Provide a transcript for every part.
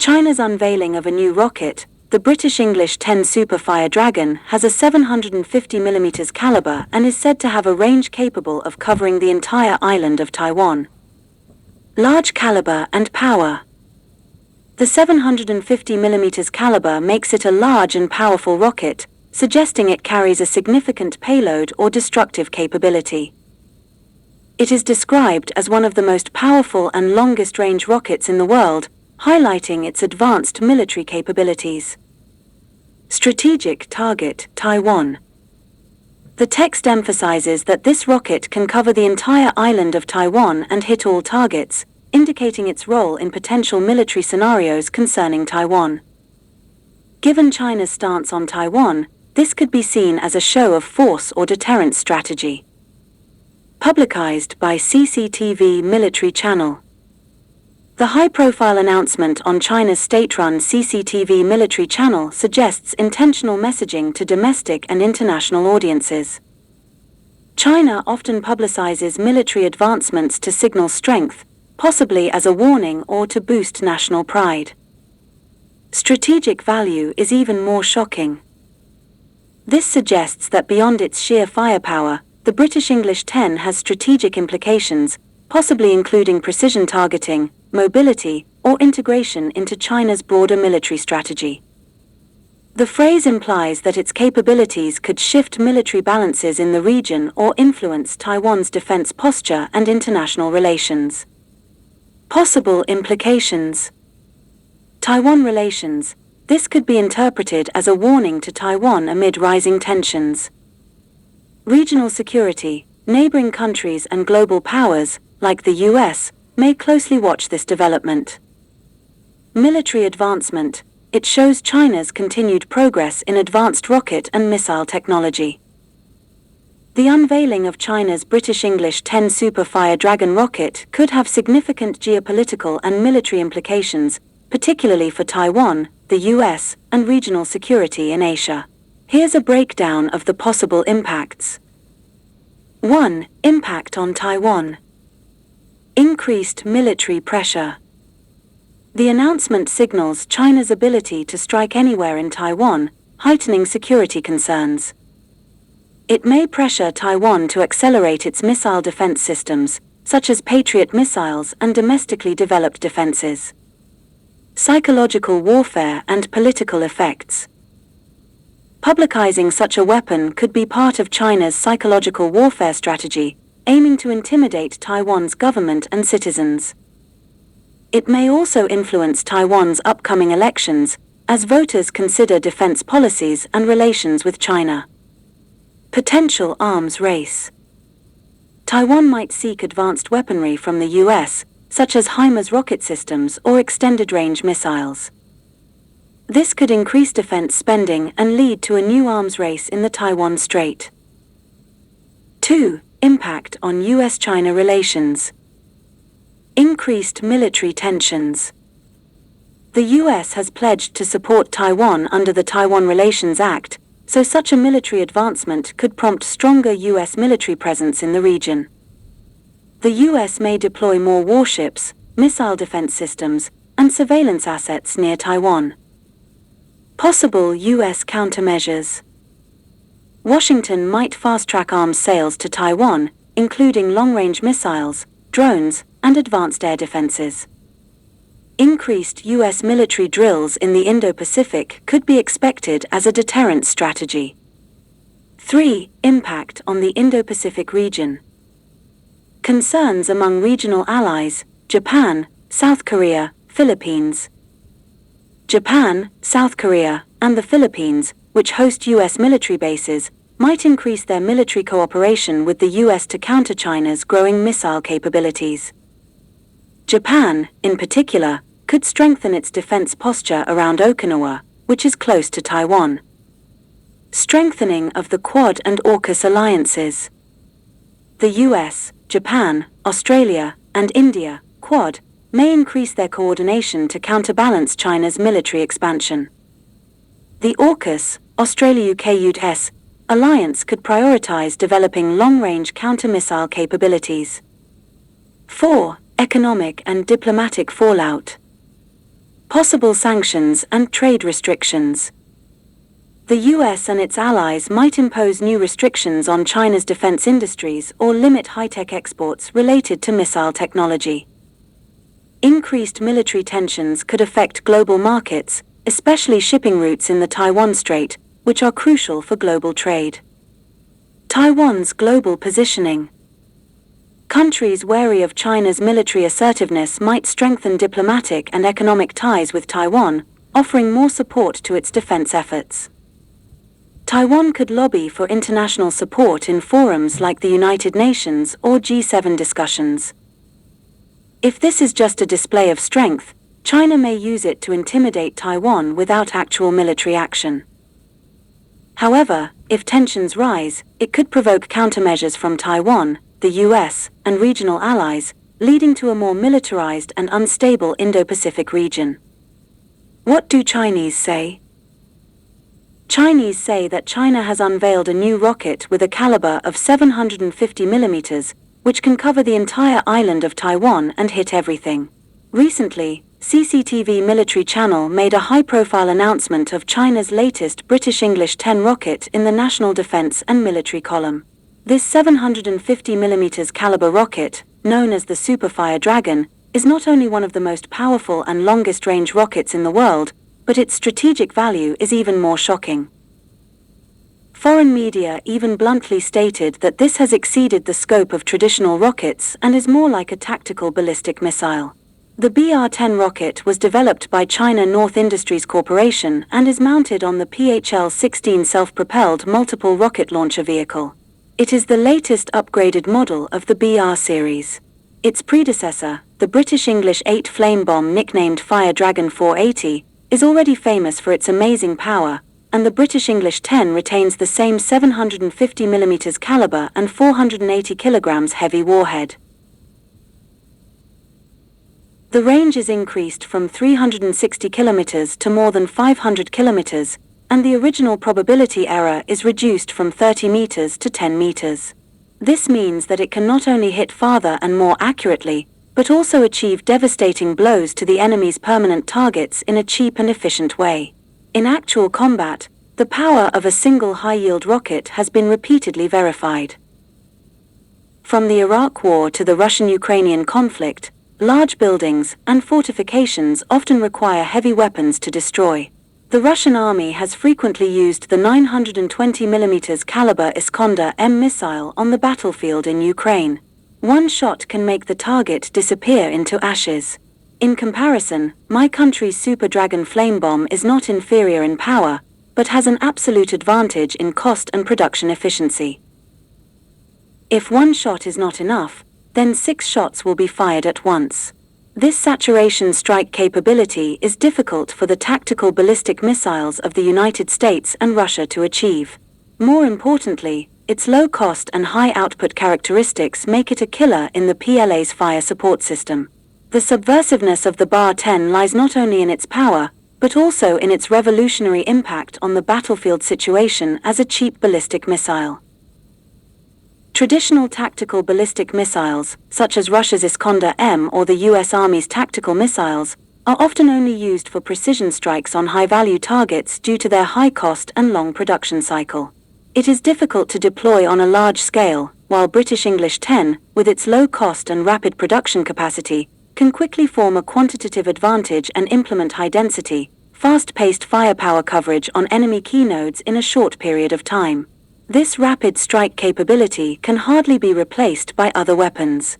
China's unveiling of a new rocket, the British English 10 Super Fire Dragon, has a 750mm caliber and is said to have a range capable of covering the entire island of Taiwan. Large caliber and power. The 750mm caliber makes it a large and powerful rocket, suggesting it carries a significant payload or destructive capability. It is described as one of the most powerful and longest-range rockets in the world, highlighting its advanced military capabilities. Strategic target, Taiwan. The text emphasizes that this rocket can cover the entire island of Taiwan and hit all targets, indicating its role in potential military scenarios concerning Taiwan. Given China's stance on Taiwan, this could be seen as a show of force or deterrence strategy. Publicized by CCTV Military Channel. The high-profile announcement on China's state-run CCTV Military Channel suggests intentional messaging to domestic and international audiences. China often publicizes military advancements to signal strength, possibly as a warning or to boost national pride. Strategic value is even more shocking. This suggests that beyond its sheer firepower, the British English 10 has strategic implications, possibly including precision targeting, mobility, or integration into China's broader military strategy. The phrase implies that its capabilities could shift military balances in the region or influence Taiwan's defense posture and international relations. Possible implications. Taiwan relations. This could be interpreted as a warning to Taiwan amid rising tensions. Regional security. Neighboring countries and global powers, like the US, may closely watch this development. Military advancement. It shows China's continued progress in advanced rocket and missile technology. The unveiling of China's British English 10 Super Fire Dragon rocket could have significant geopolitical and military implications, particularly for Taiwan, the US, and regional security in Asia. Here's a breakdown of the possible impacts. 1. Impact on Taiwan. Increased military pressure. The announcement signals China's ability to strike anywhere in Taiwan, heightening security concerns. It may pressure Taiwan to accelerate its missile defense systems, such as Patriot missiles and domestically developed defenses. Psychological warfare and political effects. Publicizing such a weapon could be part of China's psychological warfare strategy, aiming to intimidate Taiwan's government and citizens. It may also influence Taiwan's upcoming elections, as voters consider defense policies and relations with China. Potential arms race. Taiwan might seek advanced weaponry from the US, such as HIMARS rocket systems or extended-range missiles. This could increase defense spending and lead to a new arms race in the Taiwan Strait. 2. Impact on US-China relations. Increased military tensions. The US has pledged to support Taiwan under the Taiwan Relations Act, so such a military advancement could prompt stronger US military presence in the region. The US may deploy more warships, missile defense systems, and surveillance assets near Taiwan. Possible US countermeasures. Washington might fast-track arms sales to Taiwan, including long-range missiles, drones, and advanced air defenses. Increased US military drills in the Indo-Pacific could be expected as a deterrent strategy. 3. Impact on the Indo-Pacific region. Concerns among regional allies, Japan, South Korea, Philippines. Japan, South Korea, and the Philippines, which host US military bases, might increase their military cooperation with the US to counter China's growing missile capabilities. Japan, in particular, could strengthen its defense posture around Okinawa, which is close to Taiwan. Strengthening of the Quad and AUKUS alliances. The US, Japan, Australia, and India, Quad, may increase their coordination to counterbalance China's military expansion. The AUKUS, Australia-UK-US, alliance could prioritize developing long-range counter-missile capabilities. 4. Economic and diplomatic fallout. Possible sanctions and trade restrictions. The US and its allies might impose new restrictions on China's defense industries or limit high-tech exports related to missile technology. Increased military tensions could affect global markets, especially shipping routes in the Taiwan Strait, which are crucial for global trade. Taiwan's global positioning. Countries wary of China's military assertiveness might strengthen diplomatic and economic ties with Taiwan, offering more support to its defense efforts. Taiwan could lobby for international support in forums like the United Nations or G7 discussions. If this is just a display of strength, China may use it to intimidate Taiwan without actual military action. However, if tensions rise, it could provoke countermeasures from Taiwan, the US, and regional allies, leading to a more militarized and unstable Indo-Pacific region. What do Chinese say? Chinese say that China has unveiled a new rocket with a caliber of 750 millimeters, which can cover the entire island of Taiwan and hit everything. Recently, CCTV military channel made a high-profile announcement of China's latest British English 10 rocket in the National Defense and Military column. This 750 millimeters caliber rocket, known as the Superfire Dragon, is not only one of the most powerful and longest-range rockets in the world, but its strategic value is even more shocking. Foreign media even bluntly stated that this has exceeded the scope of traditional rockets and is more like a tactical ballistic missile. The BR-10 rocket was developed by China North Industries Corporation and is mounted on the PHL-16 self-propelled multiple rocket launcher vehicle. It is the latest upgraded model of the BR series. Its predecessor, the British English 8 flame bomb nicknamed Fire Dragon 480, is already famous for its amazing power, and the British English 10 retains the same 750 mm caliber and 480 kg heavy warhead. The range is increased from 360 km to more than 500 km, and the original probability error is reduced from 30 meters to 10 meters. This means that it can not only hit farther and more accurately, but also achieve devastating blows to the enemy's permanent targets in a cheap and efficient way. In actual combat, the power of a single high-yield rocket has been repeatedly verified. From the Iraq War to the Russian-Ukrainian conflict, large buildings and fortifications often require heavy weapons to destroy. The Russian army has frequently used the 920 mm caliber Iskander-M missile on the battlefield in Ukraine. One shot can make the target disappear into ashes. In comparison, my country's Super Dragon flame bomb is not inferior in power, but has an absolute advantage in cost and production efficiency. If one shot is not enough, then 6 shots will be fired at once. This saturation strike capability is difficult for the tactical ballistic missiles of the United States and Russia to achieve. More importantly, its low cost and high output characteristics make it a killer in the PLA's fire support system. The subversiveness of the BR-10 lies not only in its power, but also in its revolutionary impact on the battlefield situation as a cheap ballistic missile. Traditional tactical ballistic missiles, such as Russia's Iskander-M or the US Army's tactical missiles, are often only used for precision strikes on high-value targets due to their high cost and long production cycle. It is difficult to deploy on a large scale, while British English 10, with its low cost and rapid production capacity, can quickly form a quantitative advantage and implement high-density, fast-paced firepower coverage on enemy key nodes in a short period of time. This rapid strike capability can hardly be replaced by other weapons.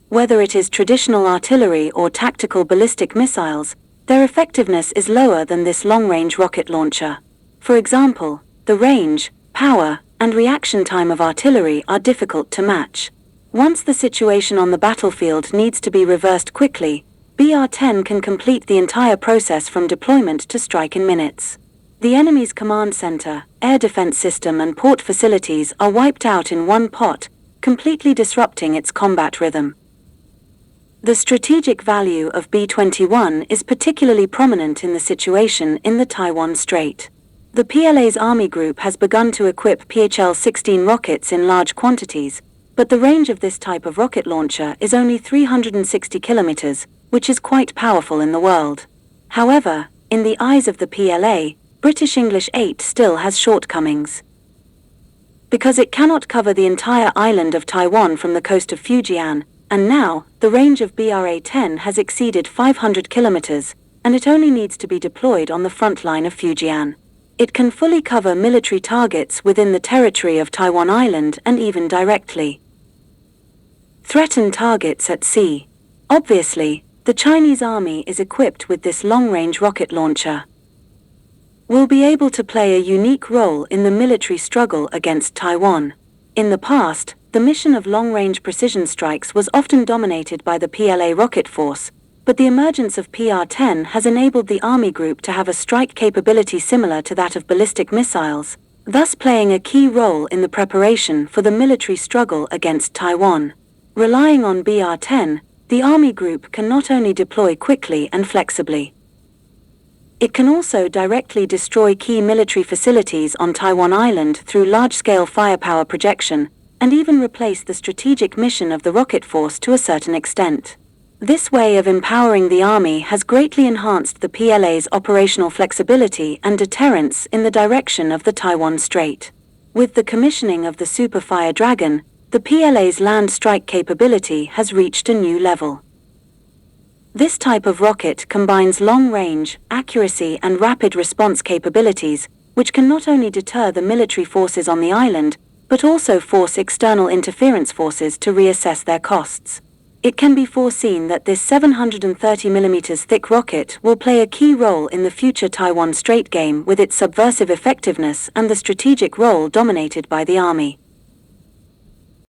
Whether it is traditional artillery or tactical ballistic missiles, their effectiveness is lower than this long-range rocket launcher. For example, the range, power, and reaction time of artillery are difficult to match. Once the situation on the battlefield needs to be reversed quickly, BR-10 can complete the entire process from deployment to strike in minutes. The enemy's command center, air defense system and port facilities are wiped out in one pot, completely disrupting its combat rhythm. The strategic value of B-21 is particularly prominent in the situation in the Taiwan Strait. The PLA's Army Group has begun to equip PHL-16 rockets in large quantities, but the range of this type of rocket launcher is only 360 kilometers, which is quite powerful in the world. However, in the eyes of the PLA, British English 8 still has shortcomings. Because it cannot cover the entire island of Taiwan from the coast of Fujian, and now, the range of BRA-10 has exceeded 500 kilometers, and it only needs to be deployed on the front line of Fujian. It can fully cover military targets within the territory of Taiwan Island and even directly threaten targets at sea. Obviously, the Chinese army is equipped with this long-range rocket launcher. Will be able to play a unique role in the military struggle against Taiwan. In the past, the mission of long-range precision strikes was often dominated by the PLA rocket force, but the emergence of PR-10 has enabled the Army Group to have a strike capability similar to that of ballistic missiles, thus playing a key role in the preparation for the military struggle against Taiwan. Relying on BR-10, the Army Group can not only deploy quickly and flexibly, it can also directly destroy key military facilities on Taiwan Island through large-scale firepower projection, and even replace the strategic mission of the rocket force to a certain extent. This way of empowering the Army has greatly enhanced the PLA's operational flexibility and deterrence in the direction of the Taiwan Strait. With the commissioning of the Superfire Dragon, the PLA's land strike capability has reached a new level. This type of rocket combines long-range, accuracy and rapid response capabilities, which can not only deter the military forces on the island, but also force external interference forces to reassess their costs. It can be foreseen that this 730mm thick rocket will play a key role in the future Taiwan Strait game with its subversive effectiveness and the strategic role dominated by the Army.